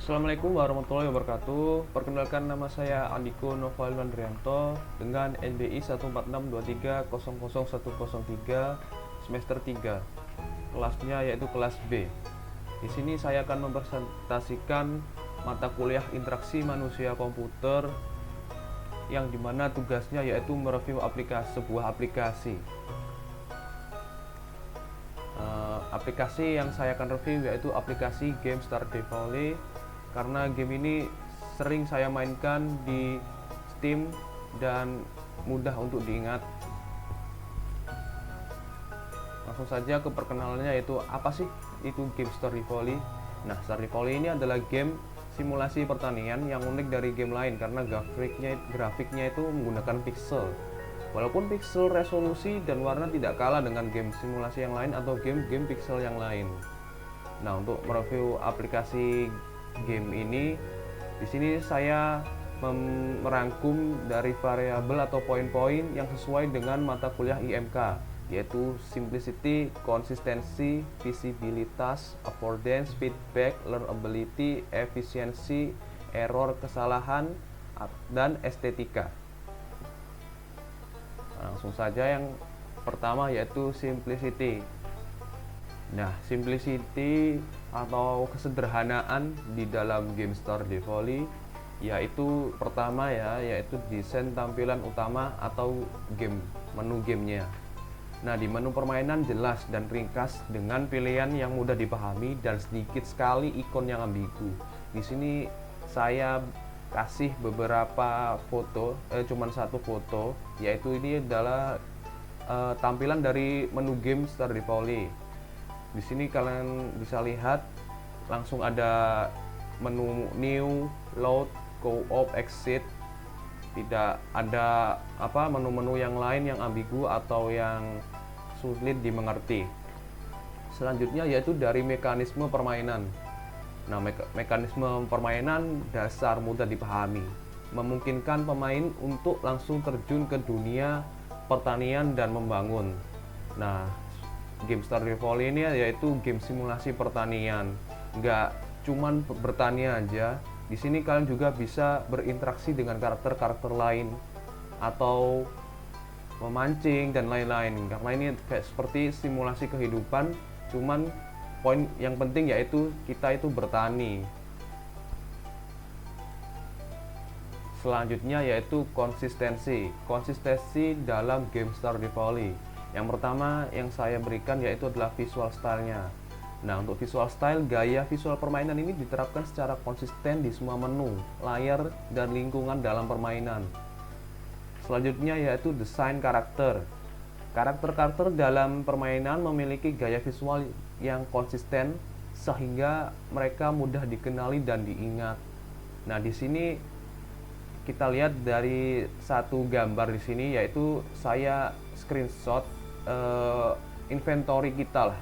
Assalamualaikum warahmatullahi wabarakatuh. Perkenalkan, nama saya Andiko Noval Nandrianto dengan NBI 14623001003 semester 3. Kelasnya yaitu kelas B. Di sini saya akan mempresentasikan mata kuliah interaksi manusia komputer yang dimana tugasnya yaitu mereview sebuah aplikasi. Aplikasi yang saya akan review yaitu aplikasi game Stardew Valley, karena game ini sering saya mainkan di Steam dan mudah untuk diingat. Langsung saja ke perkenalannya, yaitu apa sih itu game Stardew Valley. Nah, Stardew Valley ini adalah game simulasi pertanian yang unik dari game lain karena grafiknya itu menggunakan pixel. Walaupun pixel resolusi dan warna tidak kalah dengan game simulasi yang lain atau game-game pixel yang lain. Nah, untuk mereview aplikasi game ini, di sini saya merangkum dari variabel atau poin-poin yang sesuai dengan mata kuliah IMK, yaitu simplicity, konsistensi, visibilitas, affordance, feedback, learnability, efisiensi, error, kesalahan, dan estetika. Langsung saja yang pertama yaitu simplicity. Nah, simplicity atau kesederhanaan di dalam game Stardew Valley yaitu pertama yaitu desain tampilan utama atau menu gamenya. Nah, di menu permainan jelas dan ringkas dengan pilihan yang mudah dipahami dan sedikit sekali ikon yang ambigu. Di sini saya kasih beberapa foto, cuman satu foto, yaitu ini adalah tampilan dari menu game Stardew Valley. Di sini kalian bisa lihat langsung ada menu new, load, go up, exit. Tidak ada menu-menu yang lain yang ambigu atau yang sulit dimengerti. Selanjutnya yaitu dari mekanisme permainan. Nah, mekanisme permainan dasar mudah dipahami, memungkinkan pemain untuk langsung terjun ke dunia pertanian dan membangun. Nah, game Stardew Valley ini yaitu game simulasi pertanian, nggak cuman bertani aja. Di sini kalian juga bisa berinteraksi dengan karakter-karakter lain atau memancing dan lain-lain, karena ini kayak seperti simulasi kehidupan, cuman poin yang penting yaitu kita itu bertani. Selanjutnya yaitu konsistensi dalam game Stardew Valley. Yang pertama yang saya berikan yaitu adalah visual style-nya. Nah, untuk visual style, gaya visual permainan ini diterapkan secara konsisten di semua menu, layar, dan lingkungan dalam permainan. Selanjutnya yaitu desain karakter. Karakter-karakter dalam permainan memiliki gaya visual yang konsisten sehingga mereka mudah dikenali dan diingat. Nah, di sini kita lihat dari satu gambar di sini, yaitu saya screenshot inventory kita lah.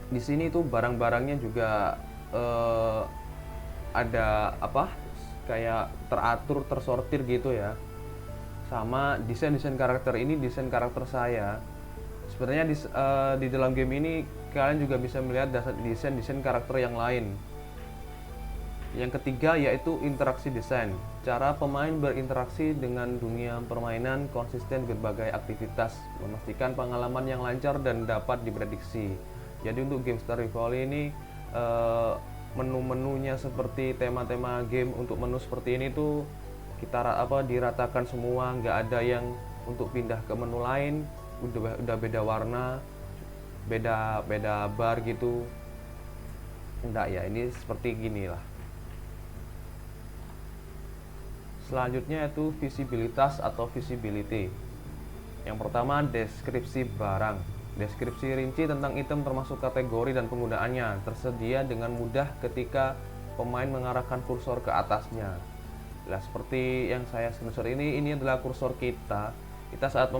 Di sini tuh barang-barangnya juga ada kayak teratur, tersortir gitu ya. Sama desain karakter ini, desain karakter saya. Sebenarnya di dalam game ini kalian juga bisa melihat desain karakter yang lain. Yang ketiga yaitu interaksi desain. Cara pemain berinteraksi dengan dunia permainan konsisten berbagai aktivitas, memastikan pengalaman yang lancar dan dapat diprediksi. Jadi untuk game Stardew Valley ini menu-menunya seperti tema-tema game, untuk menu seperti ini tuh kita diratakan semua, nggak ada yang untuk pindah ke menu lain, udah beda warna, beda bar gitu, enggak ya, ini seperti gini lah. Selanjutnya itu visibilitas atau visibility. Yang pertama deskripsi barang. Deskripsi rinci tentang item termasuk kategori dan penggunaannya tersedia dengan mudah ketika pemain mengarahkan kursor ke atasnya. Nah, seperti yang saya screenshot ini adalah kursor kita. Kita saat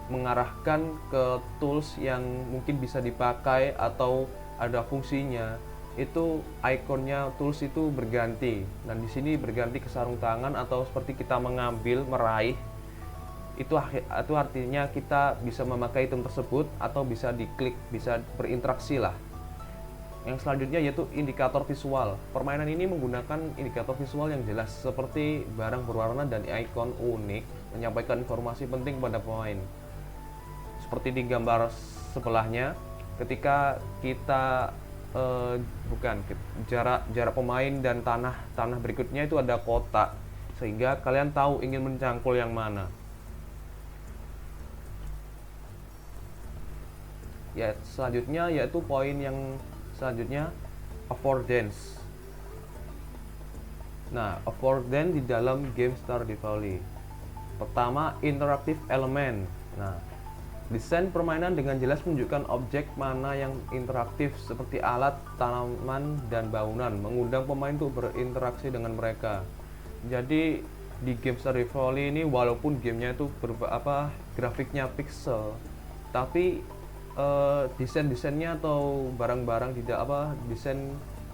mengarahkan ke tools yang mungkin bisa dipakai atau ada fungsinya, itu ikonnya tools itu berganti. Dan di sini berganti ke sarung tangan atau seperti kita mengambil, meraih. Itu artinya kita bisa memakai item tersebut atau bisa diklik, bisa berinteraksi lah. Yang selanjutnya yaitu indikator visual. Permainan ini menggunakan indikator visual yang jelas seperti barang berwarna dan ikon unik menyampaikan informasi penting pada pemain. Seperti di gambar sebelahnya, ketika kita jarak pemain dan tanah berikutnya itu ada kotak, sehingga kalian tahu ingin mencangkul yang mana. Ya, selanjutnya yaitu poin yang selanjutnya, affordance. Nah, affordance di dalam game Stardew Valley. Pertama, interactive element. Nah, desain permainan dengan jelas menunjukkan objek mana yang interaktif seperti alat, tanaman, dan bangunan, mengundang pemain untuk berinteraksi dengan mereka. Jadi di game Stardew Valley ini walaupun gamenya itu grafiknya pixel, tapi desain-desainnya atau barang-barang desain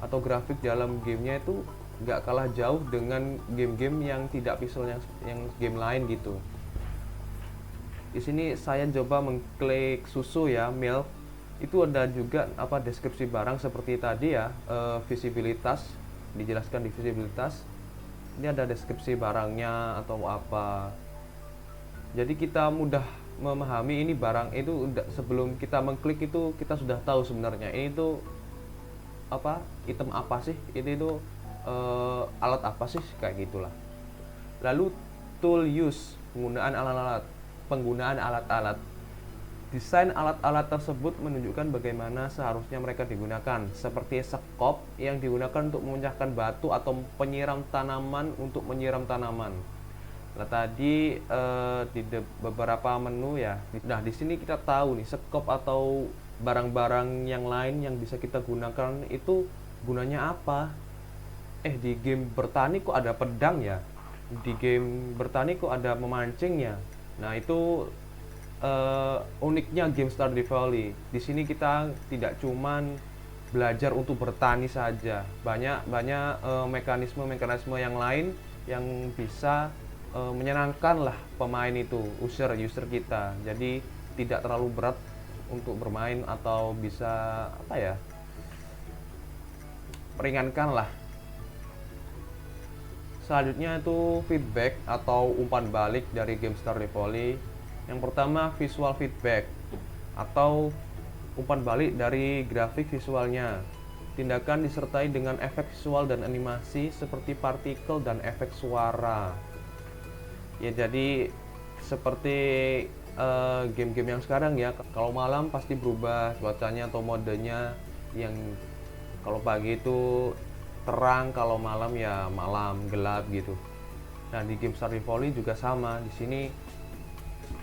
atau grafik dalam gamenya itu nggak kalah jauh dengan game-game yang tidak pixel yang game lain gitu. Di sini saya coba mengklik susu ya, milk. Itu ada juga deskripsi barang seperti tadi ya, visibilitas, dijelaskan di visibilitas. Ini ada deskripsi barangnya atau apa. Jadi kita mudah memahami ini barang itu sebelum kita mengklik itu kita sudah tahu sebenarnya ini itu item apa sih, itu alat apa sih, kayak gitulah. Lalu tool use, penggunaan alat-alat. Desain alat-alat tersebut menunjukkan bagaimana seharusnya mereka digunakan, seperti sekop yang digunakan untuk memecahkan batu atau penyiram tanaman untuk menyiram tanaman. Nah, tadi di beberapa menu ya. Nah, di sini kita tahu nih sekop atau barang-barang yang lain yang bisa kita gunakan itu gunanya apa. Di game bertani kok ada pedang ya? Di game bertani kok ada memancingnya? Nah, itu uniknya game Stardew Valley. Di sini kita tidak cuman belajar untuk bertani saja. Banyak mekanisme yang lain yang bisa menyenangkan lah pemain itu, user kita. Jadi tidak terlalu berat untuk bermain atau bisa meringankan lah. Selanjutnya itu feedback atau umpan balik dari game Stardew Valley. Yang pertama, visual feedback atau umpan balik dari grafik visualnya. Tindakan disertai dengan efek visual dan animasi seperti partikel dan efek suara. Ya, jadi seperti game-game yang sekarang ya, kalau malam pasti berubah cuacanya atau modenya, yang kalau pagi itu terang, kalau malam ya malam gelap gitu. Nah, di game Stardew Valley juga sama. Di sini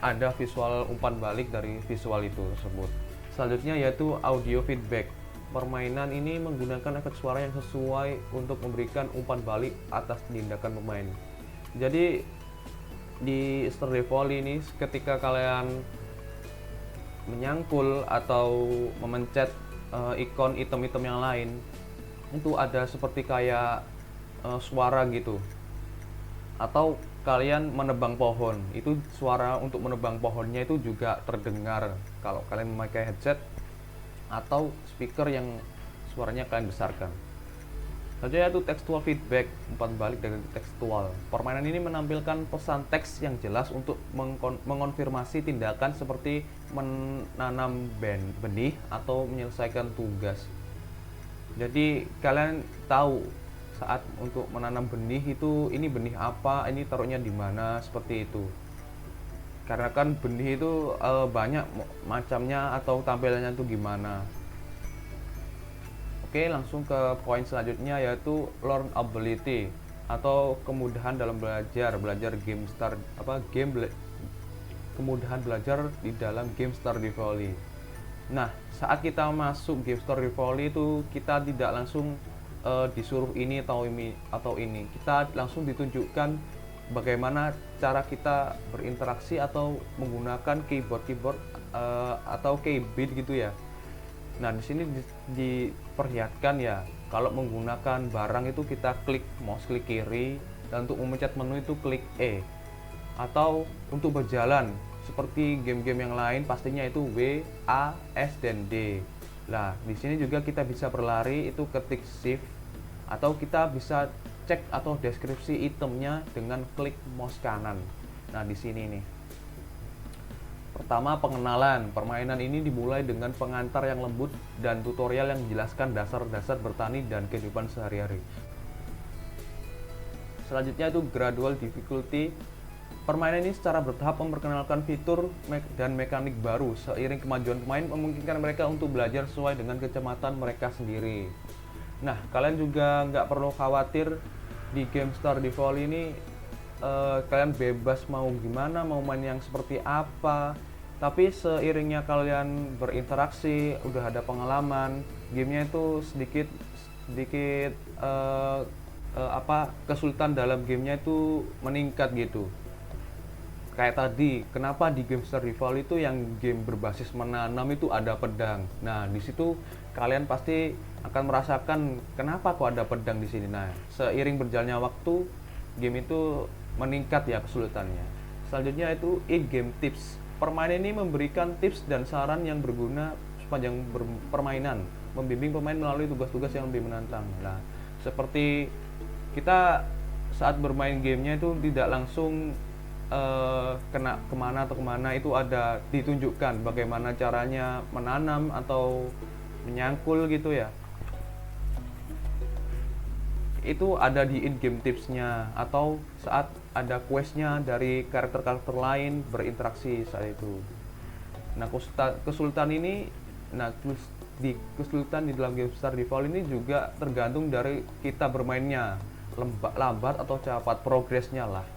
ada visual umpan balik dari visual itu tersebut. Selanjutnya yaitu audio feedback. Permainan ini menggunakan efek suara yang sesuai untuk memberikan umpan balik atas tindakan pemain. Jadi di Stardew Valley ini ketika kalian menyangkul atau memencet ikon item-item yang lain, itu ada seperti kayak suara gitu. Atau kalian menebang pohon, itu suara untuk menebang pohonnya itu juga terdengar kalau kalian memakai headset atau speaker yang suaranya kalian besarkan. Selanjutnya yaitu textual feedback, umpan balik dari tekstual. Permainan ini menampilkan pesan teks yang jelas untuk mengonfirmasi tindakan seperti menanam benih atau menyelesaikan tugas. Jadi kalian tahu saat untuk menanam benih itu, ini benih apa, ini taruhnya di mana, seperti itu. Karena kan benih itu banyak macamnya atau tampilannya itu gimana. Oke, langsung ke poin selanjutnya yaitu learn ability atau kemudahan dalam belajar kemudahan belajar di dalam game Stardew Valley. Nah, saat kita masuk game Stardew Valley itu kita tidak langsung disuruh ini atau ini. Kita langsung ditunjukkan bagaimana cara kita berinteraksi atau menggunakan keyboard atau keybeat gitu ya. Nah, di sini diperlihatkan ya, kalau menggunakan barang itu kita klik mouse klik kiri, dan untuk memencet menu itu klik E. Atau untuk berjalan seperti game-game yang lain pastinya itu W, A, S, dan D. Nah, di sini juga kita bisa berlari, itu ketik shift, atau kita bisa cek atau deskripsi itemnya dengan klik mouse kanan. Nah, di sini nih. Pertama, pengenalan. Permainan ini dimulai dengan pengantar yang lembut dan tutorial yang menjelaskan dasar-dasar bertani dan kehidupan sehari-hari. Selanjutnya itu gradual difficulty. Permainan ini secara bertahap memperkenalkan fitur dan mekanik baru. Seiring kemajuan pemain memungkinkan mereka untuk belajar sesuai dengan kecepatan mereka sendiri. Nah, kalian juga nggak perlu khawatir di game Stardew Valley ini. Kalian bebas mau gimana, mau main yang seperti apa. Tapi seiringnya kalian berinteraksi, udah ada pengalaman, gamenya itu sedikit kesulitan dalam gamenya itu meningkat gitu. Kayak tadi, kenapa di game Stardew Valley itu yang game berbasis menanam itu ada pedang. Nah, di situ kalian pasti akan merasakan kenapa kok ada pedang di sini. Nah, seiring berjalannya waktu, game itu meningkat ya kesulitannya. Selanjutnya itu in-game tips. Permainan ini memberikan tips dan saran yang berguna sepanjang permainan, membimbing pemain melalui tugas-tugas yang lebih menantang. Nah, seperti kita saat bermain gamenya itu tidak langsung kena kemana atau kemana, itu ada ditunjukkan bagaimana caranya menanam atau menyangkul gitu ya. Itu ada di in-game tipsnya, atau saat ada questnya dari karakter-karakter lain berinteraksi saat itu. Nah, kesulitan ini, kesulitan di dalam game Stardew Valley ini juga tergantung dari kita bermainnya, lambat atau cepat progresnya lah.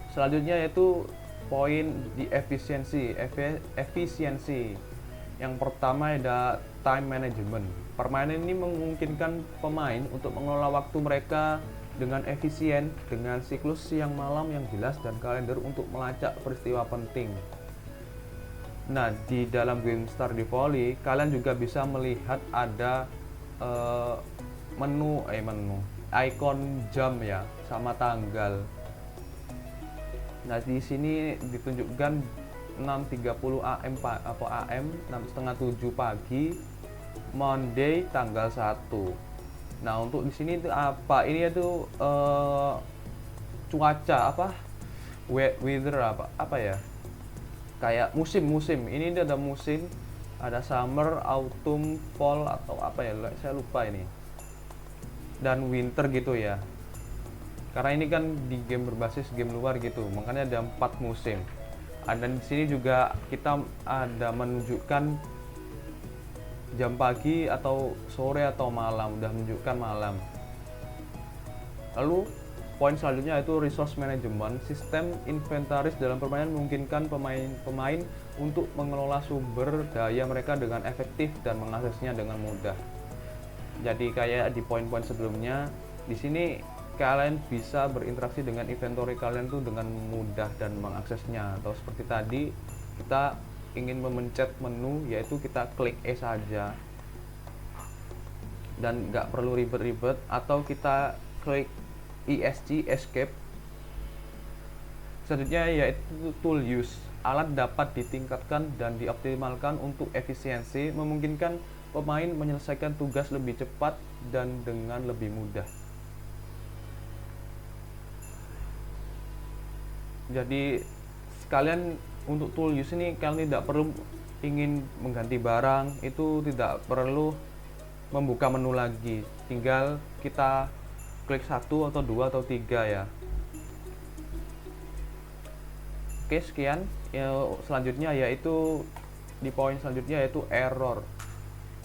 Selanjutnya yaitu poin di efisiensi. Yang pertama ada time management. Permainan ini memungkinkan pemain untuk mengelola waktu mereka dengan efisien, dengan siklus siang malam yang jelas dan kalender untuk melacak peristiwa penting. Nah, di dalam game Stardew Valley kalian juga bisa melihat ada menu icon jam ya, sama tanggal. Nah, di sini ditunjukkan 6.30 AM atau AM 6:30 pagi Monday tanggal 1. Nah, untuk di sini itu apa? Ini itu cuaca apa? Weather apa ya? Kayak musim. Ini ada musim, ada summer, autumn, fall atau apa ya? Saya lupa ini. Dan winter gitu ya. Karena ini kan di game berbasis game luar gitu, makanya ada 4 musim. Dan di sini juga kita ada menunjukkan jam pagi atau sore atau malam, udah menunjukkan malam. Lalu poin selanjutnya itu resource management. Sistem inventaris dalam permainan memungkinkan pemain untuk mengelola sumber daya mereka dengan efektif dan mengaksesnya dengan mudah. Jadi kayak di poin-poin sebelumnya, di sini kalian bisa berinteraksi dengan inventory kalian tuh dengan mudah dan mengaksesnya. Atau seperti tadi, kita ingin memencet menu, yaitu kita klik E saja dan nggak perlu ribet-ribet, atau kita klik ESC escape. Selanjutnya yaitu tool use. Alat dapat ditingkatkan dan dioptimalkan untuk efisiensi, memungkinkan pemain menyelesaikan tugas lebih cepat dan dengan lebih mudah. Jadi sekalian untuk tool use ini kalian tidak perlu ingin mengganti barang, itu tidak perlu membuka menu lagi, tinggal kita klik 1 atau 2 atau 3 ya. Oke, sekian ya. Selanjutnya yaitu di poin selanjutnya yaitu error.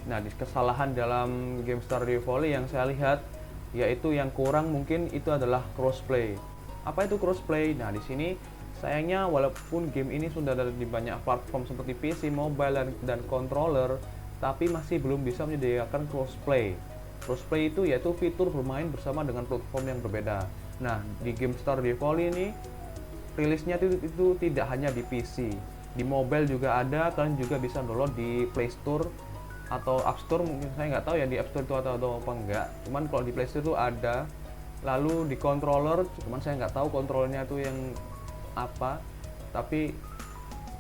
Nah, di kesalahan dalam game Stardew Valley yang saya lihat yaitu yang kurang mungkin itu adalah crossplay. Apa itu crossplay? Nah, di sini sayangnya walaupun game ini sudah ada di banyak platform seperti PC, mobile, dan controller, tapi masih belum bisa menyediakan crossplay. Crossplay itu yaitu fitur bermain bersama dengan platform yang berbeda. Nah, di game Stardew Valley ini rilisnya itu tidak hanya di PC, di mobile juga ada. Kalian juga bisa download di Play Store atau App Store. Mungkin saya nggak tahu ya di App Store itu atau apa enggak. Cuman kalau di Play Store itu ada. Lalu di controller, cuman saya nggak tahu kontrolnya itu yang apa. Tapi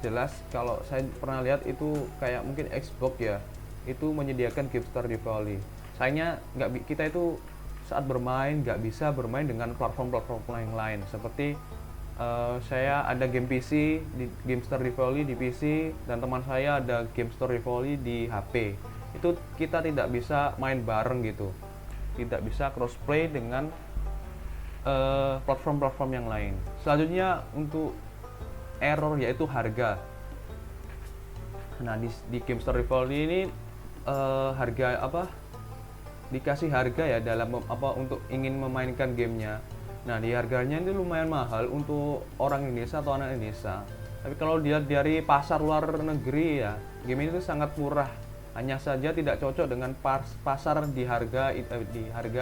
jelas kalau saya pernah lihat itu kayak mungkin Xbox ya, itu menyediakan GameStar di Volley. Sayangnya kita itu saat bermain nggak bisa bermain dengan platform-platform yang lain seperti saya ada game PC di GameStar di Volley di PC, dan teman saya ada GameStar di Volley di HP. Itu kita tidak bisa main bareng gitu, tidak bisa crossplay dengan platform-platform yang lain. Selanjutnya untuk error yaitu harga. Nah di GameStar di Volley ini harga dikasih harga ya dalam untuk ingin memainkan gamenya. Nah di harganya itu lumayan mahal untuk orang Indonesia atau anak Indonesia. Tapi kalau dia dari pasar luar negeri ya, game ini tuh sangat murah. Hanya saja tidak cocok dengan pasar di harga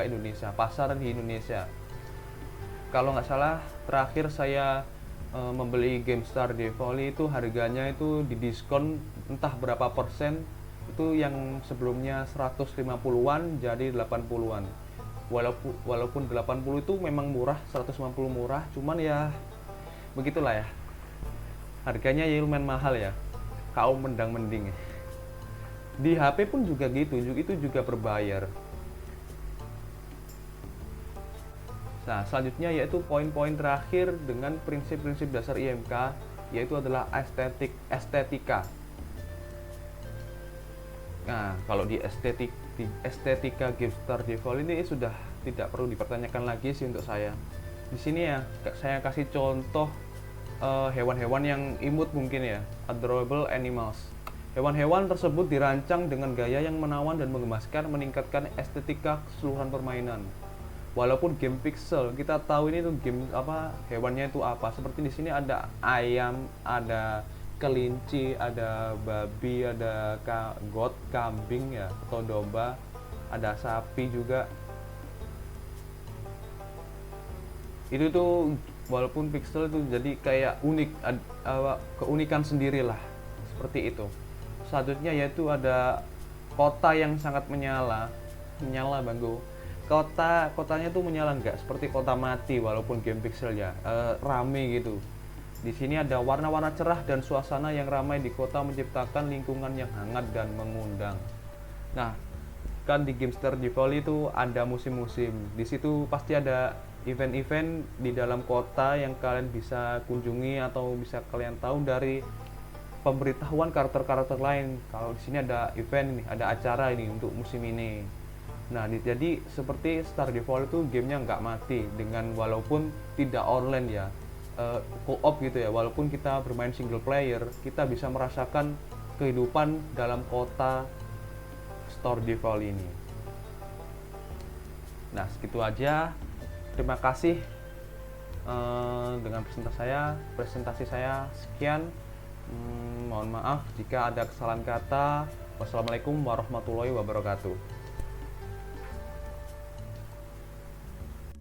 Indonesia, pasar di Indonesia. Kalau nggak salah terakhir saya membeli GameStar di Volley itu harganya itu didiskon entah berapa persen, itu yang sebelumnya 150-an jadi 80-an. Walaupun 80 itu memang murah, 150 murah, cuman ya begitulah ya. Harganya ya lumayan mahal ya. Kaum mendang-mending. Di HP pun juga gitu, itu juga berbayar. Nah, selanjutnya yaitu poin-poin terakhir dengan prinsip-prinsip dasar IMK, yaitu adalah estetika. Nah, kalau di estetika GameStar di Volley ini sudah tidak perlu dipertanyakan lagi sih untuk saya. Di sini ya, saya kasih contoh hewan-hewan yang imut mungkin ya, adorable animals. Hewan-hewan tersebut dirancang dengan gaya yang menawan dan menggemaskan, meningkatkan estetika keseluruhan permainan. Walaupun game pixel, kita tahu ini tuh game hewannya itu apa. Seperti di sini ada ayam, ada kelinci, ada babi, ada kambing ya atau domba, ada sapi juga. Itu tuh walaupun pixel itu jadi kayak unik, keunikan sendirilah seperti itu. Selanjutnya yaitu ada kota yang sangat menyala bangku. Kotanya tuh menyala, nggak seperti kota mati walaupun game pixel ya, rame gitu. Di sini ada warna-warna cerah dan suasana yang ramai di kota menciptakan lingkungan yang hangat dan mengundang. Nah, kan di GameStar di Volley itu ada musim-musim. Di situ pasti ada event-event di dalam kota yang kalian bisa kunjungi atau bisa kalian tahu dari pemberitahuan karakter-karakter lain. Kalau di sini ada event ini, ada acara ini untuk musim ini. Nah, jadi seperti Star di Volley itu gamenya nggak mati dengan walaupun tidak online ya, co-op gitu ya. Walaupun kita bermain single player, kita bisa merasakan kehidupan dalam kota Star di Volley ini. Nah, segitu aja. Terima kasih dengan presentasi saya sekian. Mohon maaf jika ada kesalahan kata. Wassalamualaikum warahmatullahi wabarakatuh.